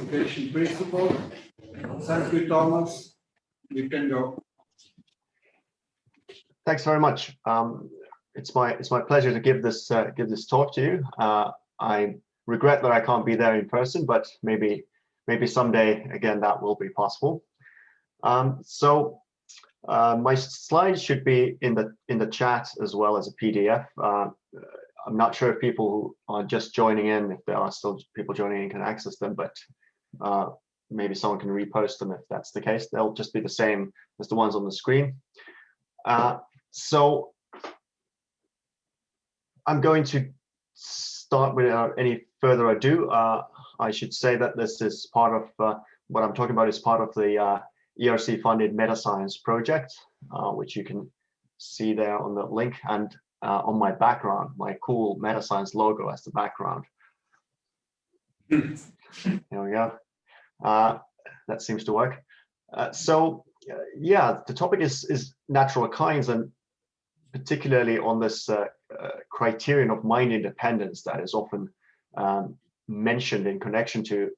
Unification Principles. Thank you, Thomas. You can go. Thanks very much. It's my pleasure to give this talk to you. I regret that I can't be there in person, but maybe someday again that will be possible. My slides should be in the chat as well as a PDF. I'm not sure if people who are just joining in, if there are still people joining in, can access them, but maybe someone can repost them if that's the case. They'll just be the same as the ones on the screen. So I'm going to start without any further ado. I should say that this is part of what I'm talking about is part of the ERC-funded Meta Science project, which you can see there on the link, and on my background, my cool Meta Science logo as the background. There we go. That seems to work. Yeah, the topic is natural kinds, and particularly on this criterion of mind independence that is often mentioned in connection to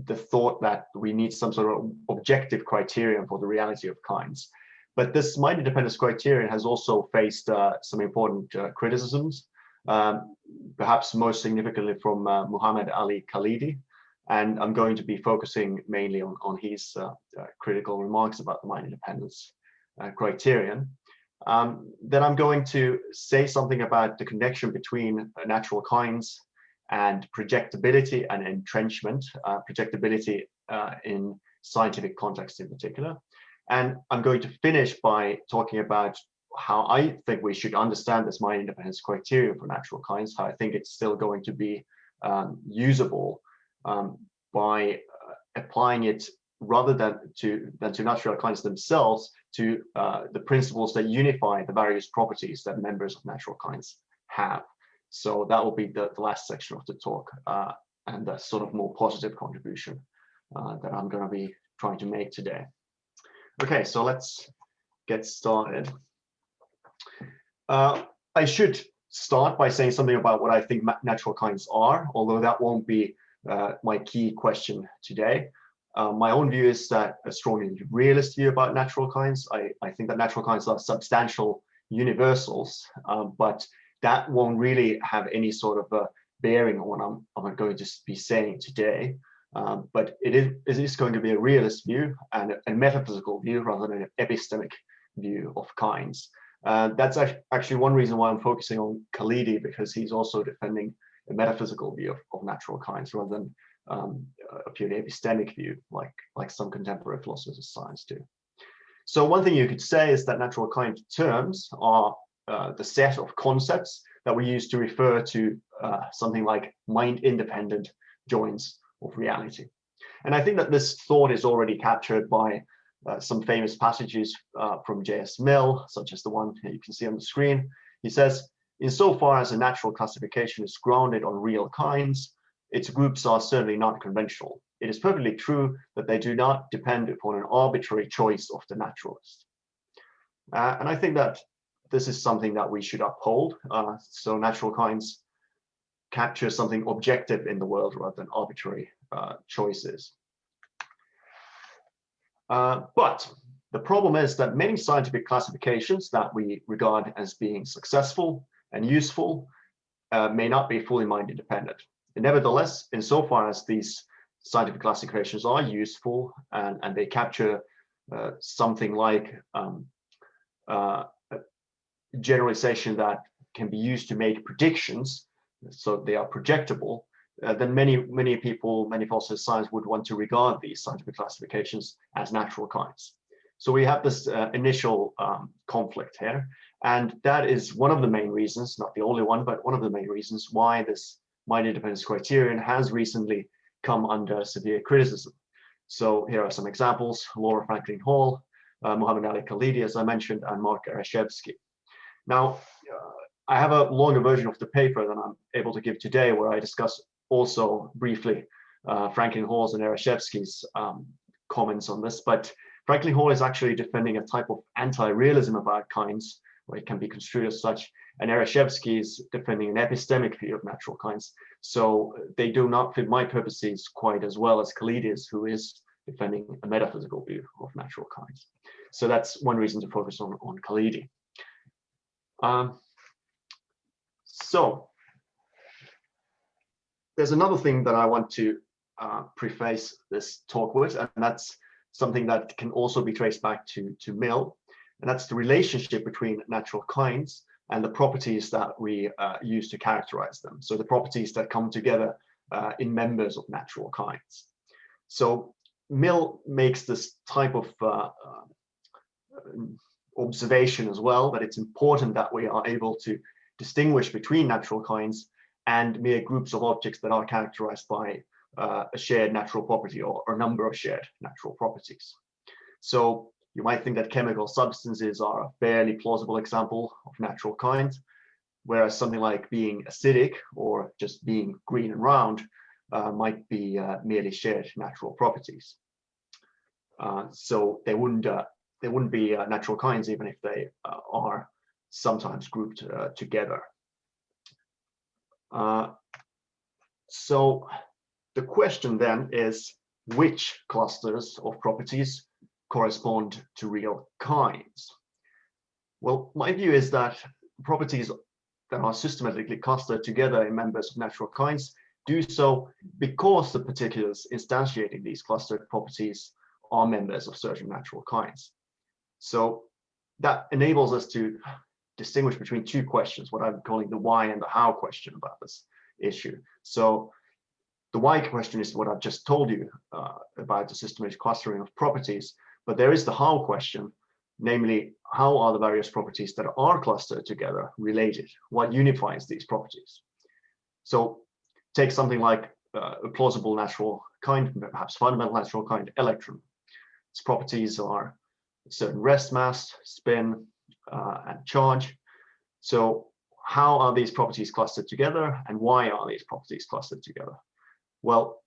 the thought that we need some sort of objective criterion for the reality of kinds. But this mind independence criterion has also faced some important criticisms, perhaps most significantly from Muhammad Ali Khalidi. And I'm going to be focusing mainly on his critical remarks about the mind independence criterion. Then I'm going to say something about the connection between natural kinds and projectability and entrenchment, projectability in scientific context in particular. And I'm going to finish by talking about how I think we should understand this mind independence criterion for natural kinds, how I think it's still going to be usable by applying it rather than to natural kinds themselves, to the principles that unify the various properties that members of natural kinds have. So that will be the last section of the talk, and the sort of more positive contribution that I'm going to be trying to make today. Okay, so let's get started. I should start by saying something about what I think natural kinds are, although that won't be my key question today. My own view is that a strongly realist view about natural kinds. I think that natural kinds are substantial universals, but that won't really have any sort of a bearing on what I'm going to be saying today. But it is going to be a realist view and a metaphysical view rather than an epistemic view of kinds. That's actually one reason why I'm focusing on Khalidi, because he's also defending a metaphysical view of natural kinds rather than a purely epistemic view, like some contemporary philosophers of science do. So one thing you could say is that natural kind terms are the set of concepts that we use to refer to something like mind-independent joints of reality. And I think that this thought is already captured by some famous passages from J.S. Mill, such as the one you can see on the screen. He says, "Insofar as a natural classification is grounded on real kinds, its groups are certainly not conventional. It is perfectly true that they do not depend upon an arbitrary choice of the naturalist." And I think that this is something that we should uphold. So natural kinds capture something objective in the world rather than arbitrary choices. But the problem is that many scientific classifications that we regard as being successful and useful may not be fully mind independent. And nevertheless, insofar as these scientific classifications are useful and they capture something like generalization that can be used to make predictions, so they are projectable, then many people, many philosophers of science would want to regard these scientific classifications as natural kinds. So we have this initial conflict here, and that is one of the main reasons, not the only one, but one of the main reasons why this mind independence criterion has recently come under severe criticism. So here are some examples: Laura Franklin Hall, Muhammad Ali Khalidi, as I mentioned, and Mark Ereshevsky. Now, I have a longer version of the paper than I'm able to give today, where I discuss also briefly Franklin Hall's and Ereshevsky's comments on this. But Franklin Hall is actually defending a type of anti-realism about kinds, or it can be construed as such. And Ereshevsky is defending an epistemic view of natural kinds. So they do not fit my purposes quite as well as Kalides, who is defending a metaphysical view of natural kinds. So that's one reason to focus on Kalidi. So there's another thing that I want to preface this talk with, and that's something that can also be traced back to Mill, and that's the relationship between natural kinds and the properties that we use to characterize them. So the properties that come together in members of natural kinds. So Mill makes this type of observation as well, that it's important that we are able to distinguish between natural kinds and mere groups of objects that are characterized by a shared natural property or a number of shared natural properties. So you might think that chemical substances are a fairly plausible example of natural kinds, whereas something like being acidic or just being green and round might be merely shared natural properties. So they wouldn't be natural kinds even if they are sometimes grouped together. So the question then is, which clusters of properties correspond to real kinds? Well, my view is that properties that are systematically clustered together in members of natural kinds do so because the particulars instantiating these clustered properties are members of certain natural kinds. So that enables us to distinguish between two questions, what I'm calling the why and the how question about this issue. So the why question is what I've just told you about the systematic clustering of properties, but there is the how question, namely, how are the various properties that are clustered together related? What unifies these properties? So take something like a plausible natural kind, perhaps fundamental natural kind, electron. Its properties are a certain rest mass, spin, and charge. So how are these properties clustered together, and why are these properties clustered together? Well,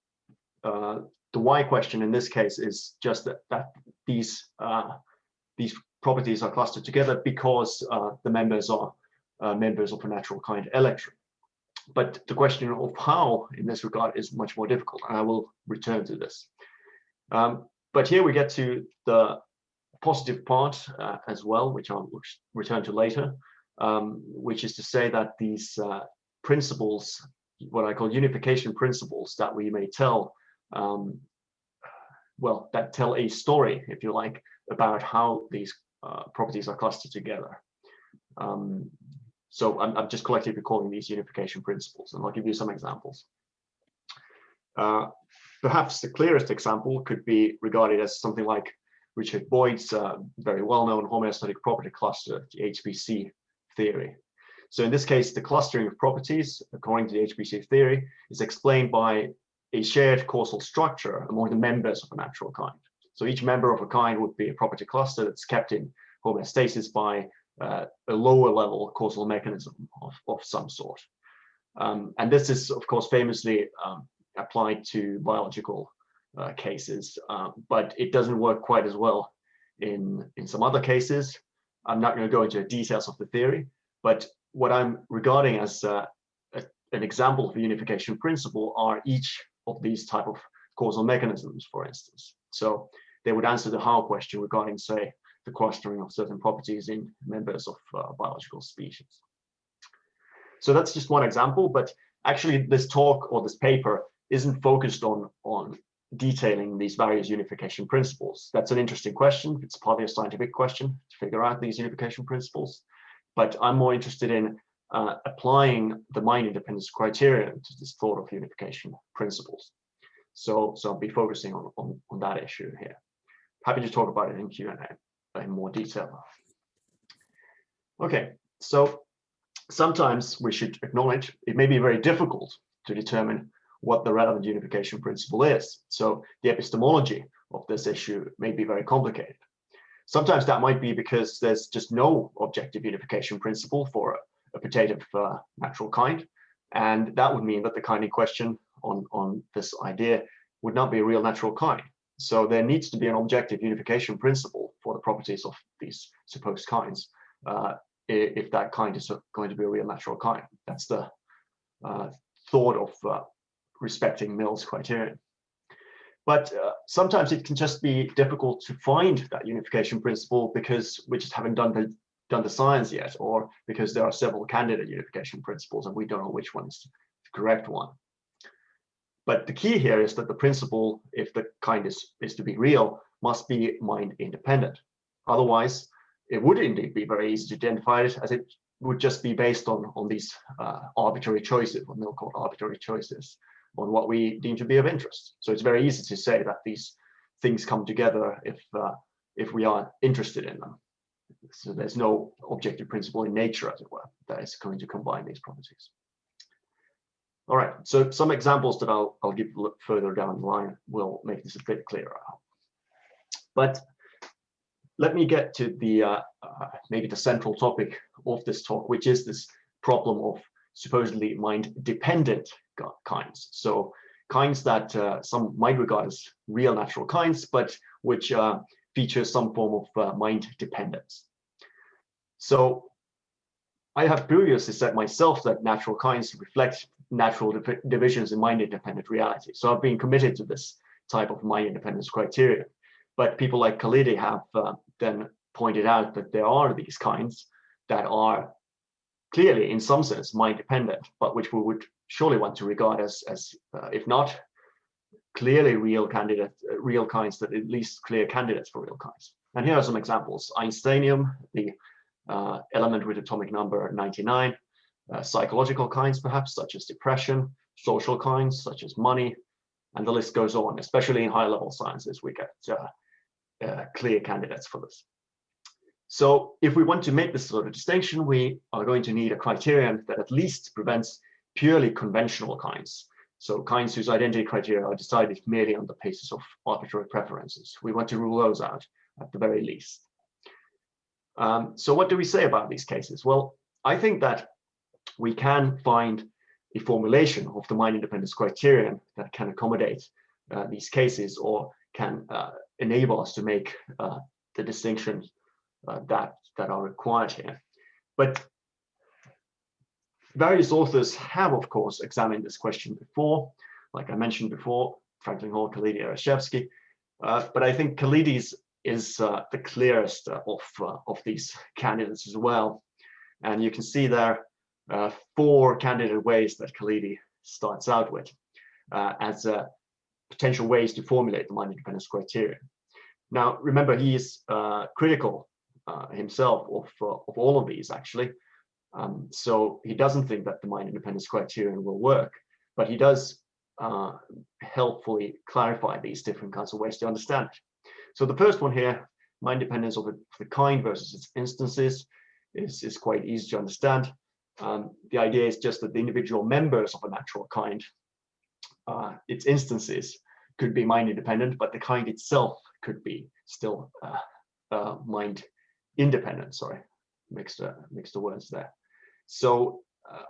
the why question in this case is just that these properties are clustered together because the members are members of a natural kind electron. But the question of how in this regard is much more difficult, and I will return to this. But here we get to the positive part as well, which I'll return to later, which is to say that these principles, what I call unification principles, that we may tell, well, that tell a story, if you like, about how these properties are clustered together. So I'm just collectively calling these unification principles, and I'll give you some examples. Perhaps the clearest example could be regarded as something like Richard Boyd's very well-known homeostatic property cluster, the HPC theory. So in this case, the clustering of properties, according to the HPC theory, is explained by a shared causal structure among the members of a natural kind. So each member of a kind would be a property cluster that's kept in homeostasis by a lower level causal mechanism of some sort. And this is, of course, famously applied to biological cases, but it doesn't work quite as well in some other cases. I'm not going to go into the details of the theory, but what I'm regarding as an example of a unification principle are each of these type of causal mechanisms, for instance. So they would answer the how question regarding, say, the clustering of certain properties in members of biological species. So that's just one example, but actually this talk or this paper isn't focused on detailing these various unification principles. That's an interesting question. It's partly a scientific question to figure out these unification principles, but I'm more interested in applying the mind independence criterion to this thought of unification principles. So I'll be focusing on that issue here. Happy to talk about it in Q&A in more detail. Okay, so sometimes we should acknowledge it may be very difficult to determine what the relevant unification principle is. So the epistemology of this issue may be very complicated. Sometimes that might be because there's just no objective unification principle for a putative natural kind. And that would mean that the kind in question on this idea would not be a real natural kind. So there needs to be an objective unification principle for the properties of these supposed kinds if that kind is going to be a real natural kind. That's the thought of respecting Mill's criterion. But sometimes it can just be difficult to find that unification principle because we just haven't done the science yet, or because there are several candidate unification principles and we don't know which one is the correct one. But the key here is that the principle, if the kind is to be real, must be mind independent. Otherwise, it would indeed be very easy to identify it, as it would just be based on these arbitrary choices, what Mill called arbitrary choices, on what we deem to be of interest. So it's very easy to say that these things come together if we are interested in them. So there's no objective principle in nature, as it were, that is going to combine these properties. All right, so some examples that I'll give a look further down the line will make this a bit clearer. But let me get to the maybe the central topic of this talk, which is this problem of supposedly mind-dependent kinds. So kinds that some might regard as real natural kinds, but which feature some form of mind dependence. So I have previously said myself that natural kinds reflect natural divisions in mind-independent reality. So I've been committed to this type of mind-independence criterion. But people like Khalidi have then pointed out that there are these kinds that are clearly, in some sense, mind-dependent, but which we would surely want to regard as if not clearly real kinds, that at least clear candidates for real kinds. And here are some examples: Einsteinium, the element with atomic number 99, psychological kinds, perhaps, such as depression, social kinds, such as money, and the list goes on. Especially in high-level sciences, we get clear candidates for this. So if we want to make this sort of distinction, we are going to need a criterion that at least prevents purely conventional kinds. So kinds whose identity criteria are decided merely on the basis of arbitrary preferences. We want to rule those out at the very least. So what do we say about these cases? Well, I think that we can find a formulation of the mind independence criterion that can accommodate these cases, or can enable us to make the distinctions that are required here. But various authors have, of course, examined this question before, like I mentioned before, Franklin Hall, Khalidi, Ereshevsky. But I think Khalidi's is the clearest of these candidates as well. And you can see there 4 candidate ways that Khalidi starts out with as potential ways to formulate the mind independence criterion. Now, remember, he is critical himself of all of these, actually. So he doesn't think that the mind independence criterion will work, but he does helpfully clarify these different kinds of ways to understand it. So the first one here, mind dependence of the kind versus its instances, is quite easy to understand. The idea is just that the individual members of a natural kind, its instances, could be mind independent, but the kind itself could be still mind independent. Sorry, mixed the words there. So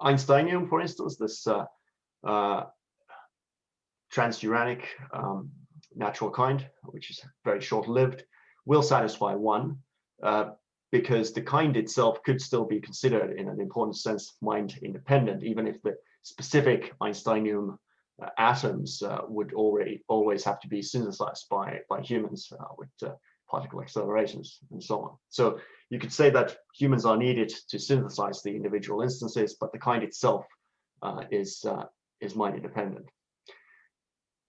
Einsteinium, for instance, this transuranic natural kind, which is very short-lived, will satisfy 1, because the kind itself could still be considered, in an important sense, mind independent, even if the specific Einsteinium atoms would always have to be synthesized by humans with particle accelerations and so on. So you could say that humans are needed to synthesize the individual instances, but the kind itself is mind independent.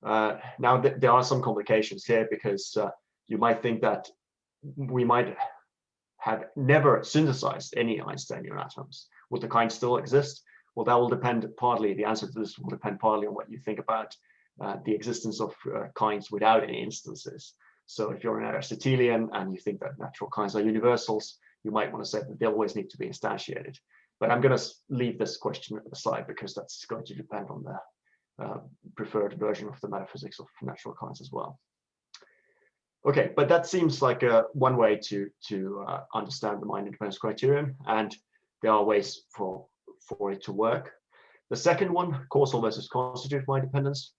Now, there are some complications here, because you might think that we might have never synthesized any Einsteinium atoms. Would the kind still exist? Well, that will depend partly, the answer to this will depend partly on what you think about the existence of kinds without any instances. So if you're an Aristotelian and you think that natural kinds are universals, you might want to say that they always need to be instantiated. But I'm going to leave this question aside, because that's going to depend on the preferred version of the metaphysics of natural kinds as well. Okay, but that seems like one way to understand the mind independence criterion, and there are ways for it to work. The second one, causal versus constitutive mind dependence.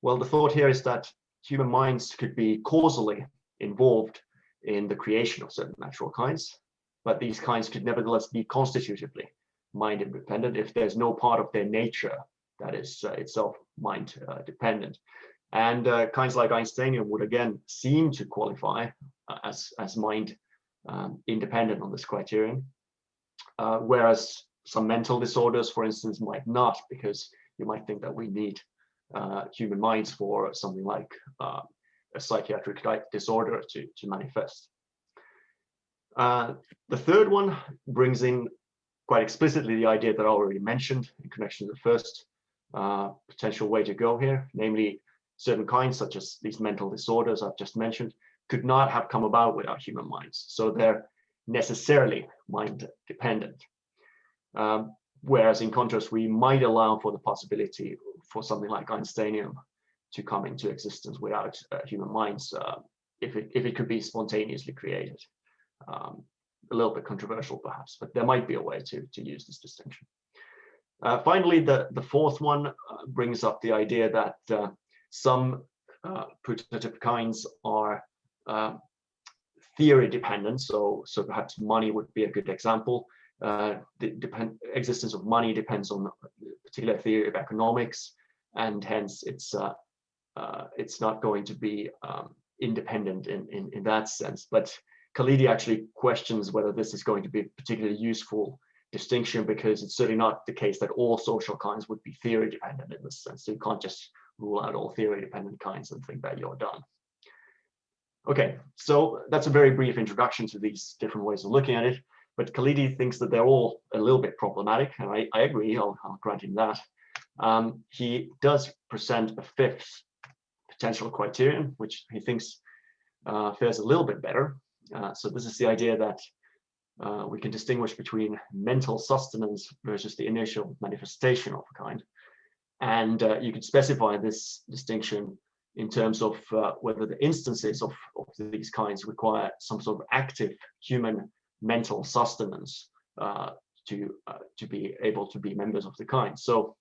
Well, the thought here is that human minds could be causally involved in the creation of certain natural kinds, but these kinds could nevertheless be constitutively mind independent if there's no part of their nature that is itself mind dependent. And kinds like Einsteinium would again seem to qualify as mind independent on this criterion, whereas some mental disorders, for instance, might not, because you might think that we need human minds for something like a psychiatric disorder to manifest. The third one brings in quite explicitly the idea that I already mentioned in connection to the first potential way to go here, namely certain kinds, such as these mental disorders I've just mentioned, could not have come about without human minds. So they're necessarily mind dependent. Whereas in contrast, we might allow for the possibility for something like Einsteinium to come into existence without human minds, if it could be spontaneously created. A little bit controversial perhaps, but there might be a way to use this distinction. Finally, the fourth one brings up the idea that some putative kinds are theory dependent, so perhaps money would be a good example. The existence of money depends on a particular theory of economics, and hence it's not going to be independent in that sense. But Khalidi actually questions whether this is going to be a particularly useful distinction, because it's certainly not the case that all social kinds would be theory dependent in this sense. So you can't just rule out all theory dependent kinds and think that you're done. Okay, so that's a very brief introduction to these different ways of looking at it. But Khalidi thinks that they're all a little bit problematic, and I agree, I'll grant him that. He does present a fifth potential criterion, which he thinks fares a little bit better. So this is the idea that we can distinguish between mental sustenance versus the initial manifestation of a kind. And you could specify this distinction in terms of whether the instances of these kinds require some sort of active human mental sustenance to be able to be members of the kind. So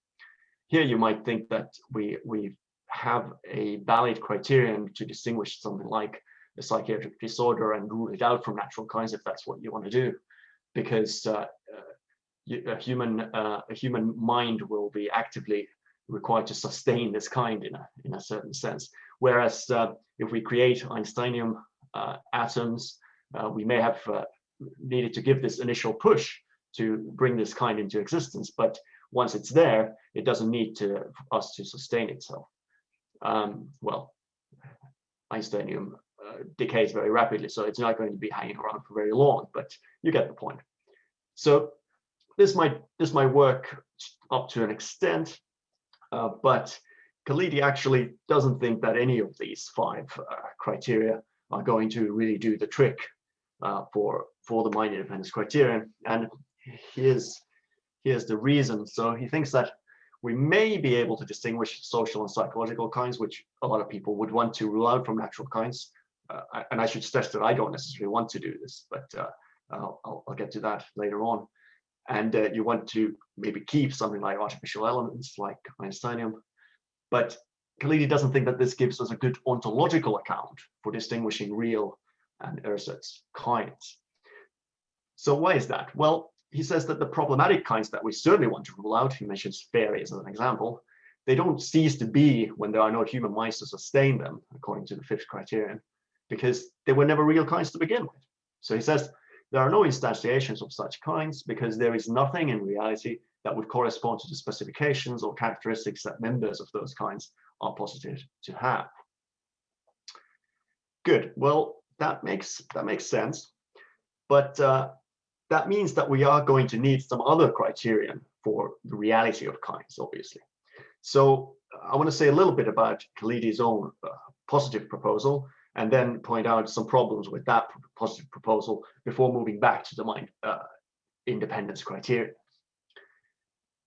here you might think that we have a valid criterion to distinguish something like a psychiatric disorder and rule it out from natural kinds if that's what you want to do, because a human mind will be actively required to sustain this kind in a certain sense. Whereas if we create Einsteinium atoms, we may have needed to give this initial push to bring this kind into existence, but once it's there, it doesn't need us to sustain itself. Well, Einsteinium decays very rapidly, so it's not going to be hanging around for very long, but you get the point. So this might work up to an extent, but Khalidi actually doesn't think that any of these five criteria are going to really do the trick for the mind independence criterion. And here's the reason. So he thinks that we may be able to distinguish social and psychological kinds, which a lot of people would want to rule out from natural kinds. And I should stress that I don't necessarily want to do this, but I'll get to that later on. And you want to maybe keep something like artificial elements like Einsteinium. But Khalidi doesn't think that this gives us a good ontological account for distinguishing real and ersatz kinds. So why is that? Well, he says that the problematic kinds that we certainly want to rule out, he mentions fairies as an example, they don't cease to be when there are no human minds to sustain them, according to the fifth criterion, because they were never real kinds to begin with. So he says there are no instantiations of such kinds because there is nothing in reality that would correspond to the specifications or characteristics that members of those kinds are posited to have. Good. Well, that makes sense, but that means that we are going to need some other criterion for the reality of kinds, obviously. So I want to say a little bit about Khalidi's own positive proposal, and then point out some problems with that positive proposal before moving back to the mind independence criteria.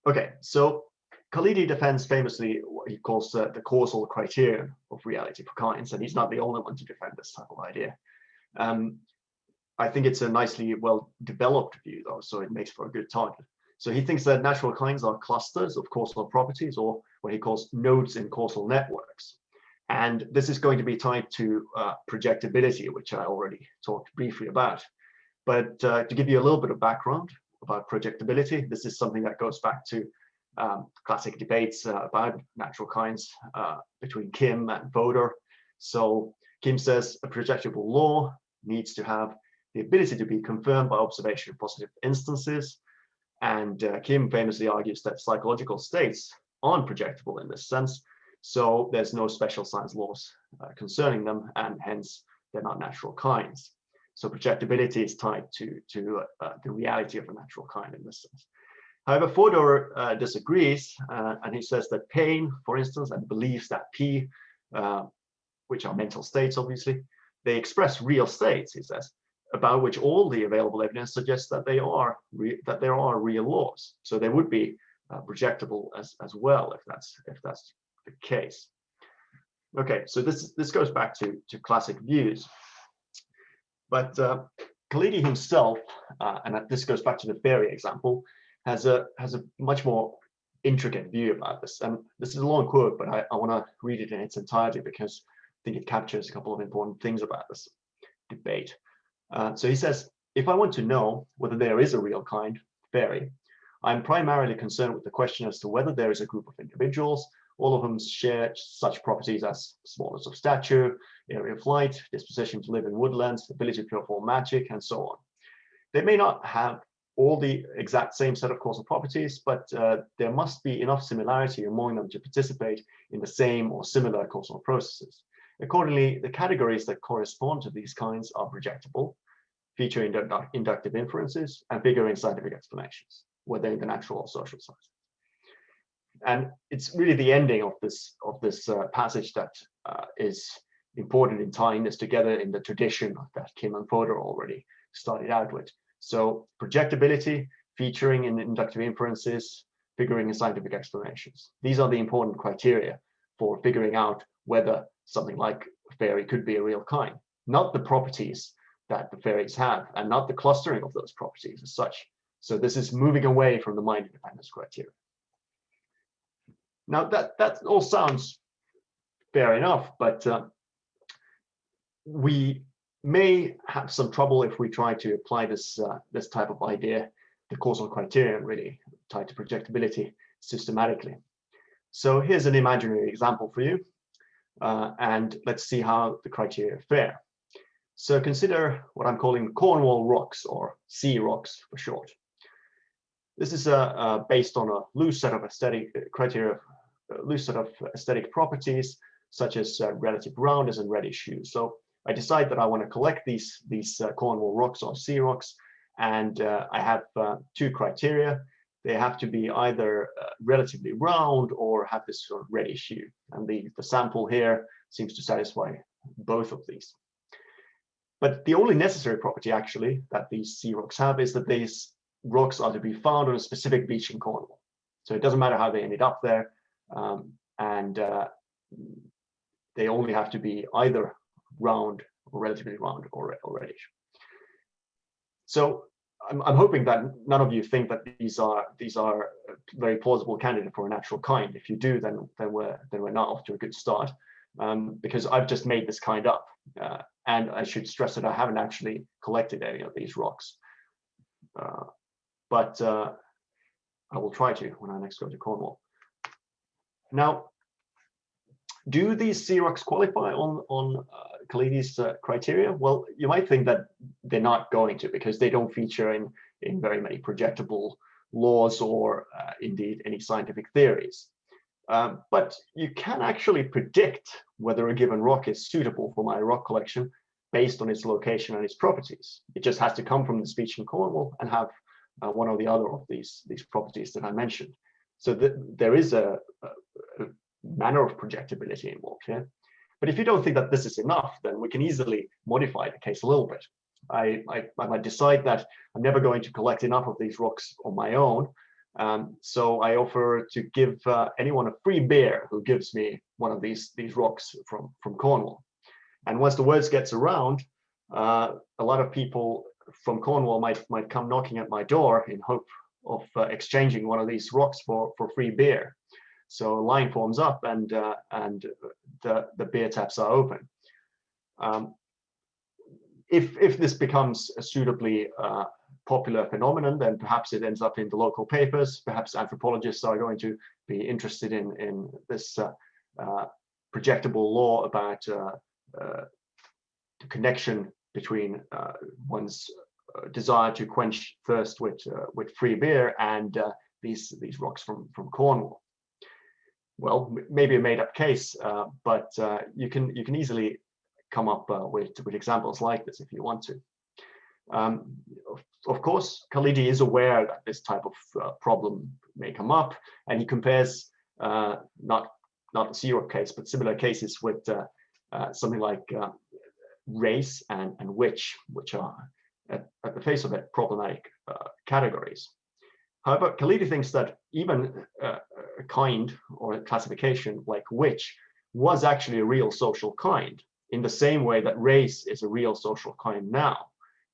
Okay, so Khalidi defends famously what he calls the causal criterion of reality for kinds, and he's not the only one to defend this type of idea. I think it's a nicely well-developed view, though, so it makes for a good target. So he thinks that natural kinds are clusters of causal properties, or what he calls nodes in causal networks. And this is going to be tied to projectability, which I already talked briefly about. But to give you a little bit of background about projectability, this is something that goes back to classic debates about natural kinds between Kim and Fodor. So Kim says a projectable law needs to have the ability to be confirmed by observation of positive instances. And Kim famously argues that psychological states aren't projectable in this sense. So there's no special science laws concerning them, and hence they're not natural kinds. So projectability is tied to the reality of a natural kind in this sense. However, Fodor disagrees, and he says that pain, for instance, and believes that P, which are mental states, obviously, they express real states, he says, about which all the available evidence suggests that there are real laws. So they would be projectable as well if that's the case. Okay, so this goes back to classic views, but Khalidi himself, and this goes back to the fairy example, has a much more intricate view about this. And this is a long quote, but I want to read it in its entirety because I think it captures a couple of important things about this debate. So he says, if I want to know whether there is a real kind, fairy, I'm primarily concerned with the question as to whether there is a group of individuals, all of whom share such properties as smallness of stature, area of flight, disposition to live in woodlands, ability to perform magic, and so on. They may not have all the exact same set of causal properties, but there must be enough similarity among them to participate in the same or similar causal processes. Accordingly, the categories that correspond to these kinds are projectable, feature inductive inferences, and figure in scientific explanations, whether in the natural or social sciences. And it's really the ending of this passage that is important in tying this together in the tradition that Kim and Fodor already started out with. So projectability, featuring in inductive inferences, figuring in scientific explanations. These are the important criteria for figuring out whether something like a fairy could be a real kind, not the properties that the fairies have, and not the clustering of those properties as such. So this is moving away from the mind independence criteria. Now that all sounds fair enough, but we may have some trouble if we try to apply this type of idea, the causal criterion, really tied to projectability systematically. So here's an imaginary example for you, and let's see how the criteria fare. So consider what I'm calling Cornwall rocks, or sea rocks for short. This is based on a loose set of aesthetic criteria, loose set of aesthetic properties, such as relative roundness and reddish hue. So I decide that I want to collect these Cornwall rocks or sea rocks, and I have two criteria. They have to be either relatively round or have this sort of reddish hue. And the sample here seems to satisfy both of these. But the only necessary property, actually, that these sea rocks have is that these rocks are to be found on a specific beach in Cornwall. So it doesn't matter how they ended up there, and they only have to be either round or relatively round or reddish. So I'm hoping that none of you think that these are a very plausible candidate for a natural kind. If you do, then we're not off to a good start, because I've just made this kind up, and I should stress that I haven't actually collected any of these rocks, but I will try to when I next go to Cornwall. Now, do these sea rocks qualify on Khalidi's criteria? Well, you might think that they're not going to, because they don't feature in very many projectable laws or indeed any scientific theories. But you can actually predict whether a given rock is suitable for my rock collection based on its location and its properties. It just has to come from the beach in Cornwall and have one or the other of these properties that I mentioned. So there is a manner of projectability involved here. But if you don't think that this is enough, then we can easily modify the case a little bit. I might decide that I'm never going to collect enough of these rocks on my own. So I offer to give anyone a free beer who gives me one of these rocks from Cornwall. And once the word gets around, a lot of people from Cornwall might come knocking at my door in hope of exchanging one of these rocks for free beer. So a line forms up, and the beer taps are open. if this becomes a suitably popular phenomenon, then perhaps it ends up in the local papers. Perhaps anthropologists are going to be interested in this projectable law about the connection between one's desire to quench thirst with free beer and these rocks from Cornwall. Well, maybe a made-up case, but you can easily come up with examples like this if you want to. Of course, Khalidi is aware that this type of problem may come up, and he compares not the Sea Rock case, but similar cases with something like race and witch, which are at the face of it problematic categories. However, Khalidi thinks that even a kind or a classification like witch was actually a real social kind, in the same way that race is a real social kind now.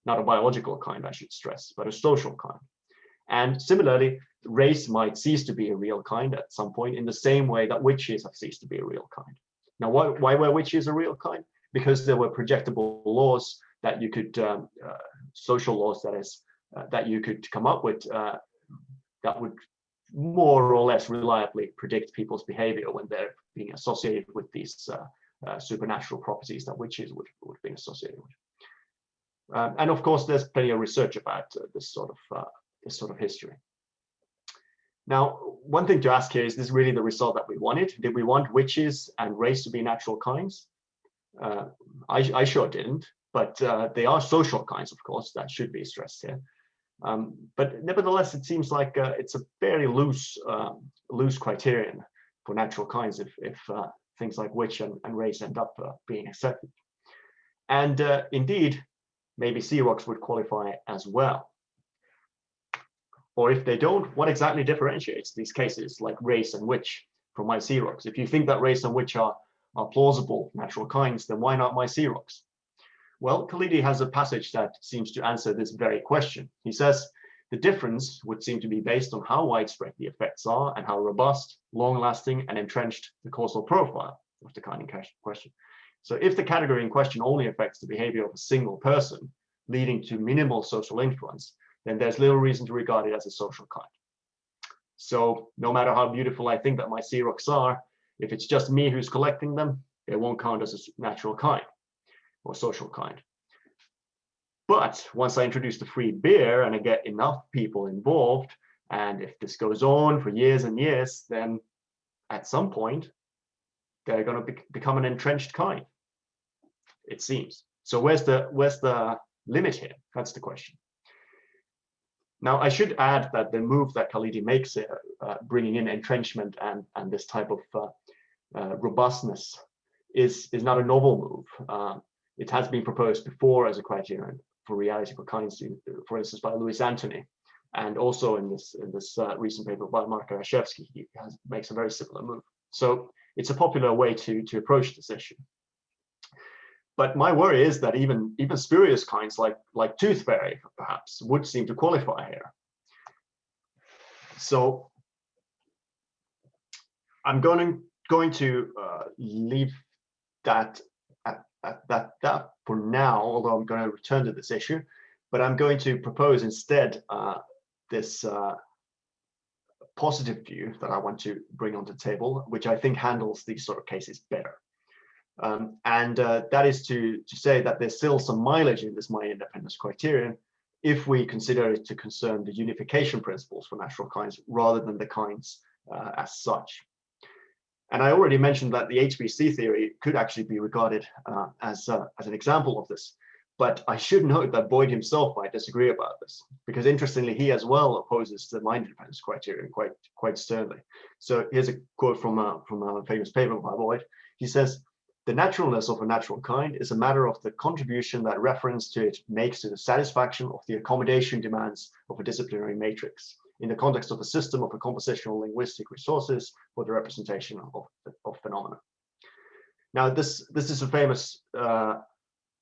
Not a biological kind, I should stress, but a social kind. And similarly, race might cease to be a real kind at some point, in the same way that witches have ceased to be a real kind. Now, why were witches a real kind? Because there were projectable laws that you could, social laws that is, that you could come up with that would more or less reliably predict people's behavior when they're being associated with these supernatural properties that witches would be associated with. And of course, there's plenty of research about this sort of history. Now, one thing to ask here, is this really the result that we wanted? Did we want witches and race to be natural kinds? I sure didn't, but they are social kinds, of course, that should be stressed here. But nevertheless, it seems like it's a very loose criterion for natural kinds if things like witch and race end up being accepted. And indeed, maybe sea rocks would qualify as well. Or if they don't, what exactly differentiates these cases like race and witch from my sea rocks? If you think that race and witch are plausible natural kinds, then why not my sea rocks? Well, Khalidi has a passage that seems to answer this very question. He says, the difference would seem to be based on how widespread the effects are and how robust, long-lasting, and entrenched the causal profile of the kind in question. So if the category in question only affects the behavior of a single person, leading to minimal social influence, then there's little reason to regard it as a social kind. So no matter how beautiful I think that my sea rocks are, if it's just me who's collecting them, they won't count as a natural kind or social kind. But once I introduce the free beer and I get enough people involved, and if this goes on for years and years, then at some point, they're going to become an entrenched kind, it seems. So where's the limit here? That's the question. Now, I should add that the move that Khalidi makes here, bringing in entrenchment and this type of robustness, is not a novel move. It has been proposed before as a criterion for reality for kinds, for instance, by Louis Anthony, and also in this recent paper by Mark Arashevsky, he makes a very similar move. So it's a popular way to approach this issue. But my worry is that even spurious kinds like tooth fairy, perhaps, would seem to qualify here. So I'm going to leave that at that for now, although I'm going to return to this issue. But I'm going to propose instead this positive view that I want to bring onto the table, which I think handles these sort of cases better. And that is to say that there's still some mileage in this mind independence criterion if we consider it to concern the unification principles for natural kinds rather than the kinds as such. And I already mentioned that the HBC theory could actually be regarded as an example of this. But I should note that Boyd himself might disagree about this, because interestingly, he as well opposes the mind independence criterion quite sternly. So here's a quote from a famous paper by Boyd. He says, "The naturalness of a natural kind is a matter of the contribution that reference to it makes to the satisfaction of the accommodation demands of a disciplinary matrix in the context of a system of a compositional linguistic resources for the representation of phenomena." Now, this is a famous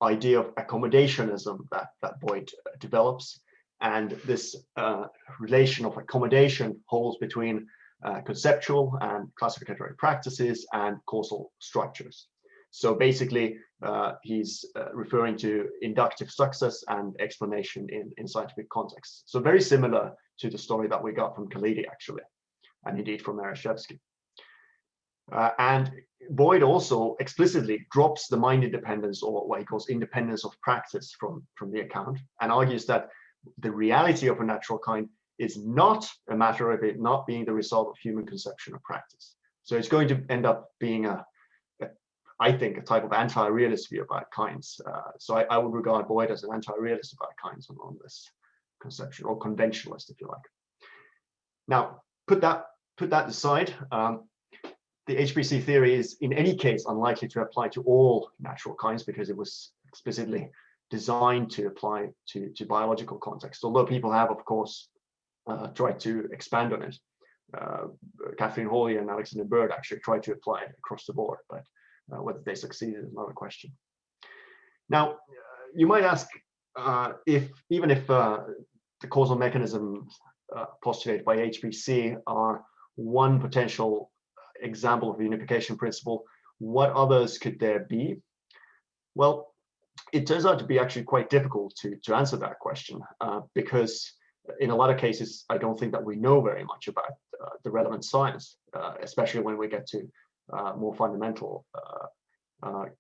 idea of accommodationism that Boyd develops, and this relation of accommodation holds between conceptual and classificatory practices and causal structures. So basically, he's referring to inductive success and explanation in scientific context. So very similar to the story that we got from Khalidi, actually, and indeed from Ereshevsky. And Boyd also explicitly drops the mind independence, or what he calls independence of practice, from the account, and argues that the reality of a natural kind is not a matter of it not being the result of human conception or practice. So it's going to end up being I think, a type of anti-realist view about kinds. So I would regard Boyd as an anti-realist about kinds on this conception, or conventionalist, if you like. Now, put that aside. The HPC theory is, in any case, unlikely to apply to all natural kinds because it was explicitly designed to apply to biological contexts. Although people have, of course, tried to expand on it. Catherine Hawley and Alexander Bird actually tried to apply it across the board, but whether they succeeded is another question. Now, you might ask even if the causal mechanisms postulated by HPC are one potential example of the unification principle, what others could there be? Well, it turns out to be actually quite difficult to answer that question because in a lot of cases, I don't think that we know very much about the relevant science, especially when we get to more fundamental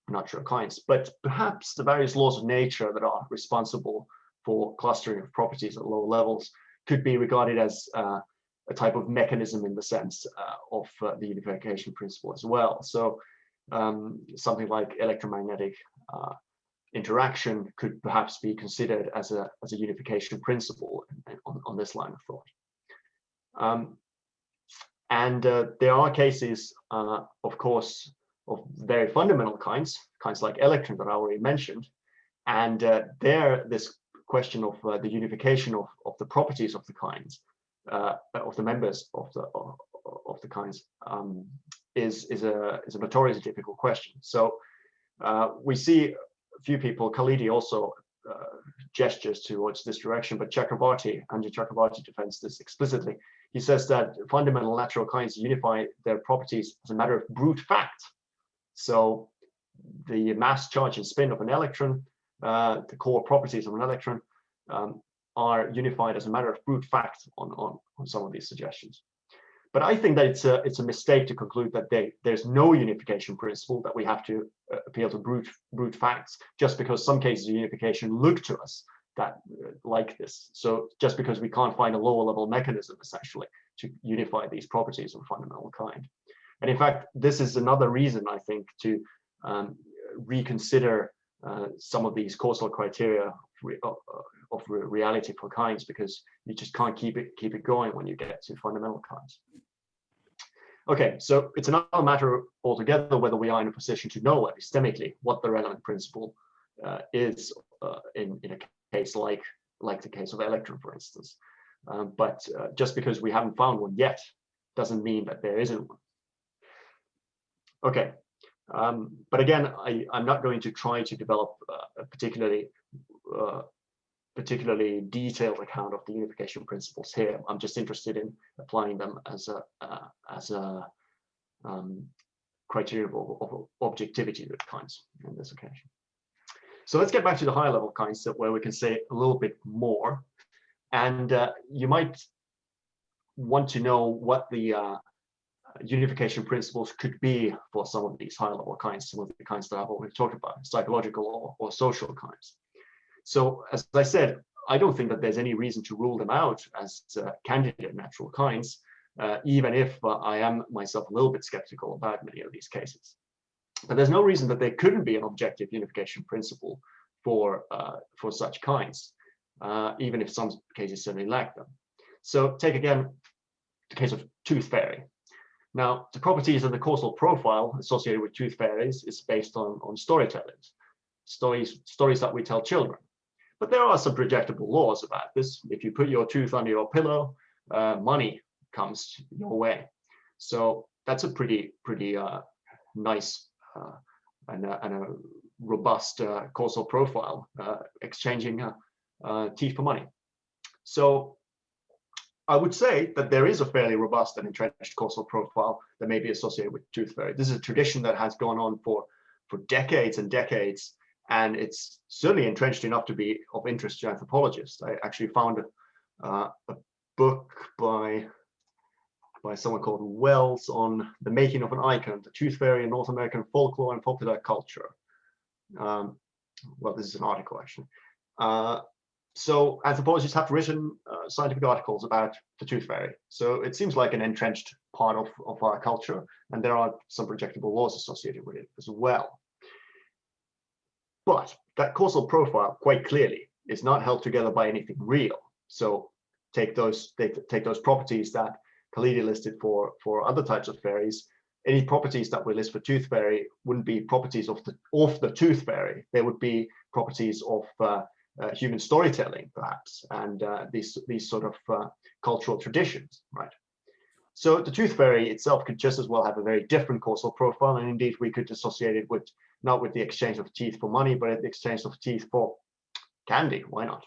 natural kinds. But perhaps the various laws of nature that are responsible for clustering of properties at low levels could be regarded as a type of mechanism in the sense of the unification principle as well. So something like electromagnetic interaction could perhaps be considered as a unification principle on this line of thought. And there are cases, of course, of very fundamental kinds like electron that I already mentioned. And there, this question of the unification of the properties of the kinds, of the members of the kinds, is a notoriously difficult question. So we see a few people, Khalidi also gestures towards this direction, but Andrew Chakrabarty defends this explicitly. He says that fundamental natural kinds unify their properties as a matter of brute fact. So the mass, charge, and spin of an electron, the core properties of an electron, are unified as a matter of brute fact on some of these suggestions. But I think that it's a mistake to conclude that there's no unification principle, that we have to appeal to brute facts just because some cases of unification look to us that like this. So just because we can't find a lower level mechanism essentially to unify these properties of a fundamental kind. And in fact, this is another reason I think to reconsider some of these causal criteria of reality for kinds, because you just can't keep it going when you get to fundamental kinds. Okay, so it's another matter altogether whether we are in a position to know epistemically what the relevant principle is in a case like the case of electron, for instance. But just because we haven't found one yet doesn't mean that there isn't one. Okay, but again, I'm not going to try to develop a particularly detailed account of the unification principles here. I'm just interested in applying them as a criterion of objectivity of kinds in this occasion. So let's get back to the higher level kinds where we can say a little bit more. And you might want to know what the unification principles could be for some of these higher level kinds, some of the kinds that I've already talked about, psychological or social kinds. So as I said, I don't think that there's any reason to rule them out as candidate natural kinds, even if I am myself a little bit skeptical about many of these cases. But there's no reason that there couldn't be an objective unification principle for such kinds, even if some cases certainly lack them. So take again the case of tooth fairy. Now, the properties of the causal profile associated with tooth fairies is based on storytelling, stories that we tell children. But there are some projectable laws about this. If you put your tooth under your pillow, money comes your way. So that's a pretty nice and a robust causal profile, exchanging teeth for money. So I would say that there is a fairly robust and entrenched causal profile that may be associated with tooth fairy. This is a tradition that has gone on for decades and decades, and it's certainly entrenched enough to be of interest to anthropologists. I actually found a book by someone called Wells on the making of an icon, the tooth fairy in North American folklore and popular culture. Well, this is an article actually. So anthropologists have written scientific articles about the tooth fairy. So it seems like an entrenched part of our culture, and there are some projectable laws associated with it as well. But that causal profile, quite clearly, is not held together by anything real. So take those properties that Khalidi listed for other types of fairies. Any properties that we list for tooth fairy wouldn't be properties of the tooth fairy. They would be properties of human storytelling, perhaps, and these sort of cultural traditions, right? So the tooth fairy itself could just as well have a very different causal profile, and indeed we could associate it with not with the exchange of teeth for money, but the exchange of teeth for candy. Why not?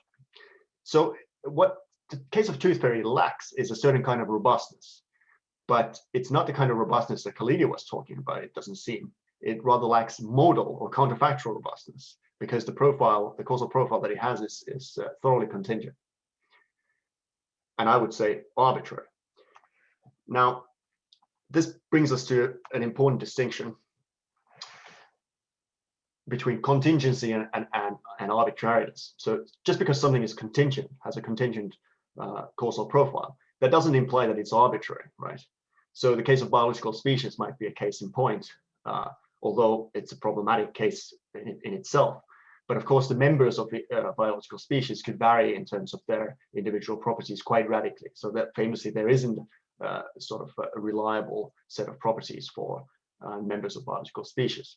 So what the case of tooth fairy lacks is a certain kind of robustness, but it's not the kind of robustness that Khalidi was talking about. It doesn't seem. It rather lacks modal or counterfactual robustness, because the causal profile that it has is thoroughly contingent, and I would say arbitrary. Now, this brings us to an important distinction between contingency and arbitrariness. So just because something is contingent, has a contingent causal profile, that doesn't imply that it's arbitrary, right? So the case of biological species might be a case in point, although it's a problematic case in itself. But of course, the members of the biological species could vary in terms of their individual properties quite radically. So that famously, there isn't sort of a reliable set of properties for members of biological species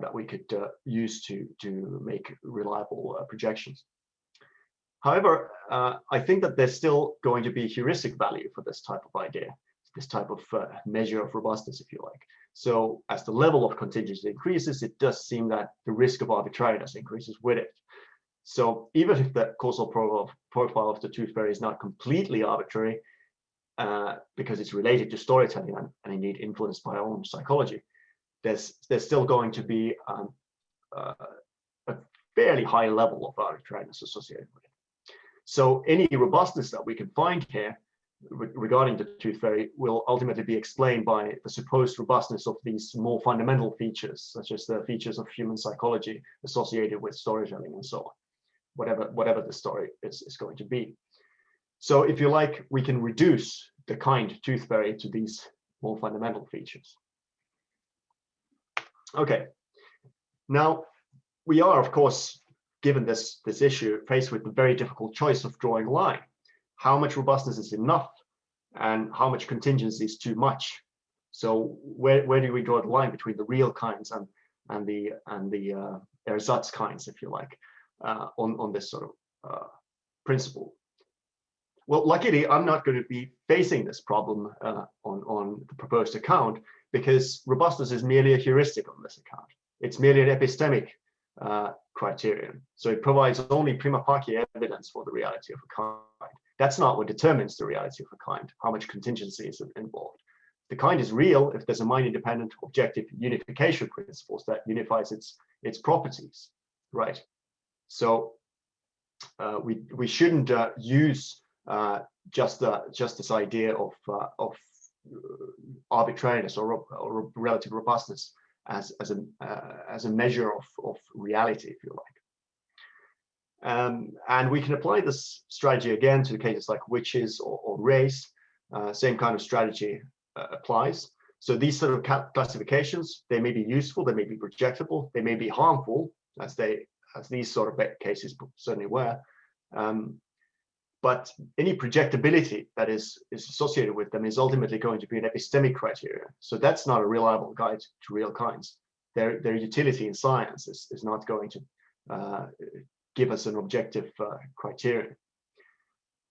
that we could use to make reliable projections. However, I think that there's still going to be heuristic value for this type of idea, this type of measure of robustness, if you like. So as the level of contingency increases, it does seem that the risk of arbitrariness increases with it. So even if the causal profile of the tooth fairy is not completely arbitrary, because it's related to storytelling and indeed influenced by our own psychology, there's still going to be a fairly high level of arbitrariness associated with it. So any robustness that we can find here regarding the tooth fairy will ultimately be explained by the supposed robustness of these more fundamental features, such as the features of human psychology associated with storytelling and so on, whatever the story is going to be. So if you like, we can reduce the kind tooth fairy to these more fundamental features. Okay, now we are, of course, given this issue, faced with the very difficult choice of drawing a line. How much robustness is enough and how much contingency is too much? So where do we draw the line between the real kinds and the ersatz kinds, if you like, on this sort of principle? Well, luckily, I'm not going to be facing this problem on the proposed account, because robustness is merely a heuristic on this account. It's merely an epistemic criterion. So it provides only prima facie evidence for the reality of a kind. That's not what determines the reality of a kind, how much contingency is involved. The kind is real if there's a mind-independent objective unification principles that unifies its properties, right? So we shouldn't use just this idea of arbitrariness or relative robustness as a measure of reality, if you like. And we can apply this strategy again to cases like witches or race. Same kind of strategy applies. So these sort of classifications, they may be useful, they may be projectable, they may be harmful, as these sort of cases certainly were. But any projectability that is associated with them is ultimately going to be an epistemic criteria. So that's not a reliable guide to real kinds. Their utility in science is not going to give us an objective criterion.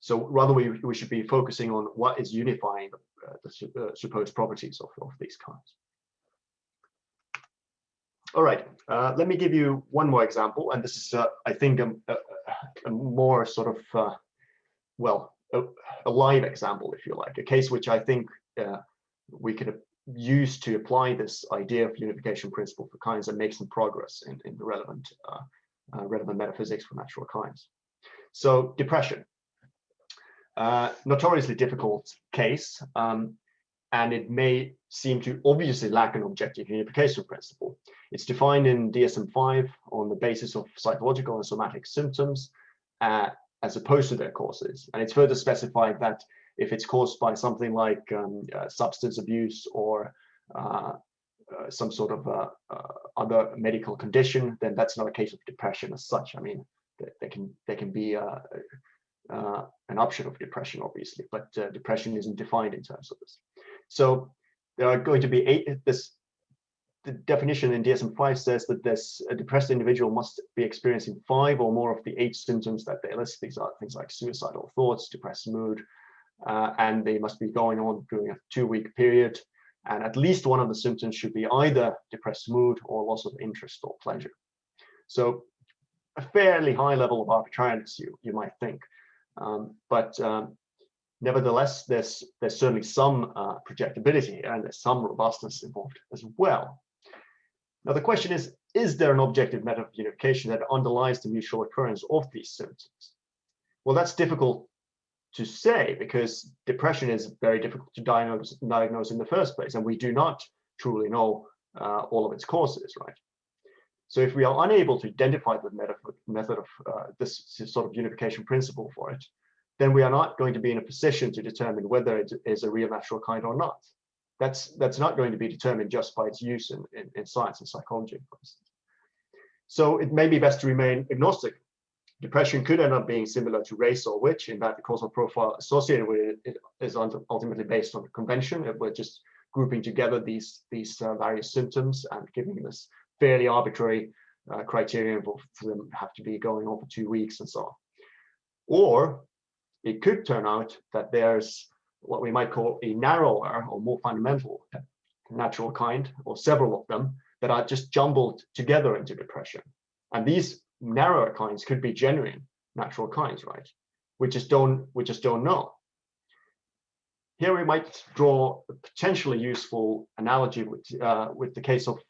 So rather we should be focusing on what is unifying the supposed properties of these kinds. All right, let me give you one more example, and this is I think a more sort of well, a live example, if you like, a case which I think we could use to apply this idea of unification principle for kinds and make some progress in the relevant metaphysics for natural kinds. So depression, notoriously difficult case, and it may seem to obviously lack an objective unification principle. It's defined in DSM-5 on the basis of psychological and somatic symptoms, as opposed to their causes. And it's further specified that if it's caused by something like substance abuse or some sort of other medical condition, then that's not a case of depression as such. I mean, they can be an option of depression, obviously, but depression isn't defined in terms of this. So there are going to be the definition in DSM-5 says that a depressed individual must be experiencing 5 or more of the 8 symptoms that they list. These are things like suicidal thoughts, depressed mood, and they must be going on during a 2-week period. And at least one of the symptoms should be either depressed mood or loss of interest or pleasure. So a fairly high level of arbitrariness, you might think. But nevertheless, there's certainly some projectability and there's some robustness involved as well. Now, the question is there an objective method of unification that underlies the mutual occurrence of these symptoms? Well, that's difficult to say because depression is very difficult to diagnose in the first place, and we do not truly know all of its causes, right? So if we are unable to identify the method of this sort of unification principle for it, then we are not going to be in a position to determine whether it is a real natural kind or not. That's not going to be determined just by its use in science and psychology, for instance. So it may be best to remain agnostic. Depression could end up being similar to race or which, in that the causal profile associated with it is ultimately based on convention. We're just grouping together these various symptoms and giving this fairly arbitrary criterion for them have to be going on for 2 weeks and so on. Or it could turn out that there's what we might call a narrower or more fundamental natural kind, or several of them, that are just jumbled together into depression. And these narrower kinds could be genuine natural kinds, right? We just don't know. Here we might draw a potentially useful analogy with the case of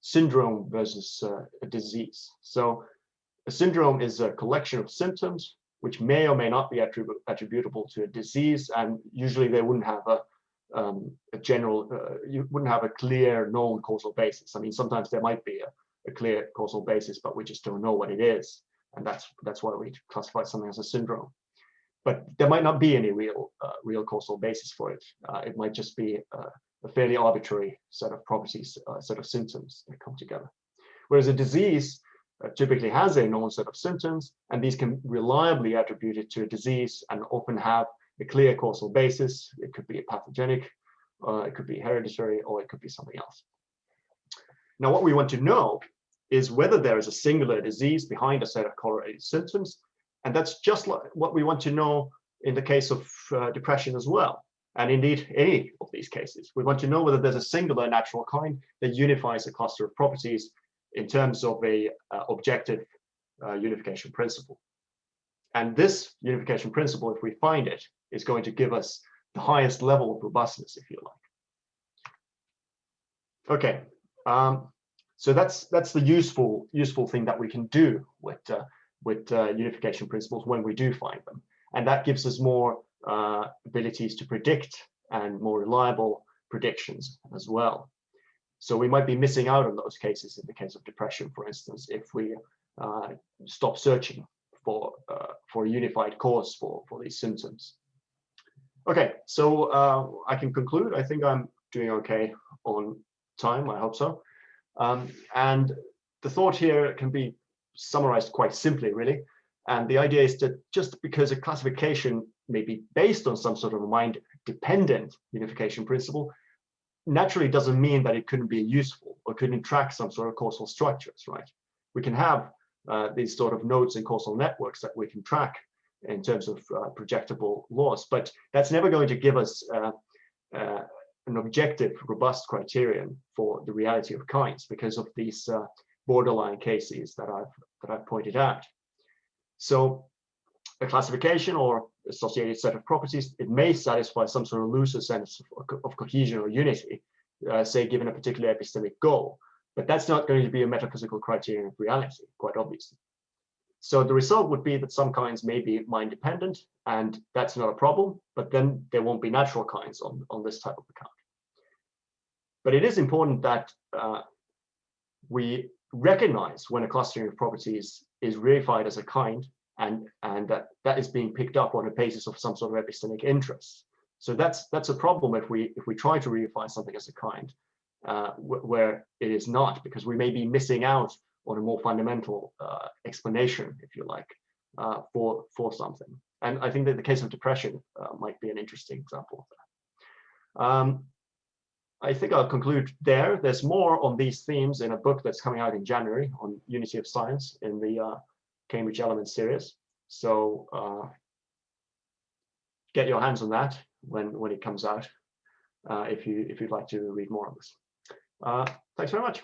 syndrome versus a disease. So a syndrome is a collection of symptoms which may or may not be attributable to a disease, and usually they wouldn't have you wouldn't have a clear known causal basis. I mean, sometimes there might be a clear causal basis, but we just don't know what it is, and that's why we classify something as a syndrome. But there might not be any real causal basis for it. It might just be a fairly arbitrary set of properties, set of symptoms that come together. Whereas a disease typically has a known set of symptoms, and these can reliably attribute it to a disease and often have a clear causal basis. It could be a pathogenic, it could be hereditary, or it could be something else. Now, what we want to know is whether there is a singular disease behind a set of correlated symptoms, and that's just like what we want to know in the case of depression as well. And indeed, any of these cases, we want to know whether there's a singular natural kind that unifies a cluster of properties in terms of a objective unification principle. And this unification principle, if we find it, is going to give us the highest level of robustness, if you like. Okay, so that's the useful thing that we can do with unification principles when we do find them, and that gives us more abilities to predict and more reliable predictions as well. So we might be missing out on those cases in the case of depression, for instance, if we stop searching for a unified cause for these symptoms. Okay, so I can conclude. I think I'm doing okay on time, I hope so. And the thought here can be summarized quite simply, really. And the idea is that just because a classification may be based on some sort of mind-dependent unification principle, naturally doesn't mean that it couldn't be useful or couldn't track some sort of causal structures, right? We can have these sort of nodes and causal networks that we can track in terms of projectable laws, but that's never going to give us an objective, robust criterion for the reality of kinds because of these borderline cases that I've pointed out. So a classification or associated set of properties, it may satisfy some sort of looser sense of cohesion or unity, say, given a particular epistemic goal. But that's not going to be a metaphysical criterion of reality, quite obviously. So the result would be that some kinds may be mind dependent, and that's not a problem, but then there won't be natural kinds on this type of account. But it is important that we recognize when a clustering of properties is reified as a kind, and that is being picked up on the basis of some sort of epistemic interest. So that's a problem if we try to reify something as a kind, where it is not, because we may be missing out on a more fundamental explanation, if you like, for something. And I think that the case of depression might be an interesting example of that. I think I'll conclude there. There's more on these themes in a book that's coming out in January on unity of science in the Cambridge Elements series. So get your hands on that when it comes out, if you'd like to read more on this. Thanks very much.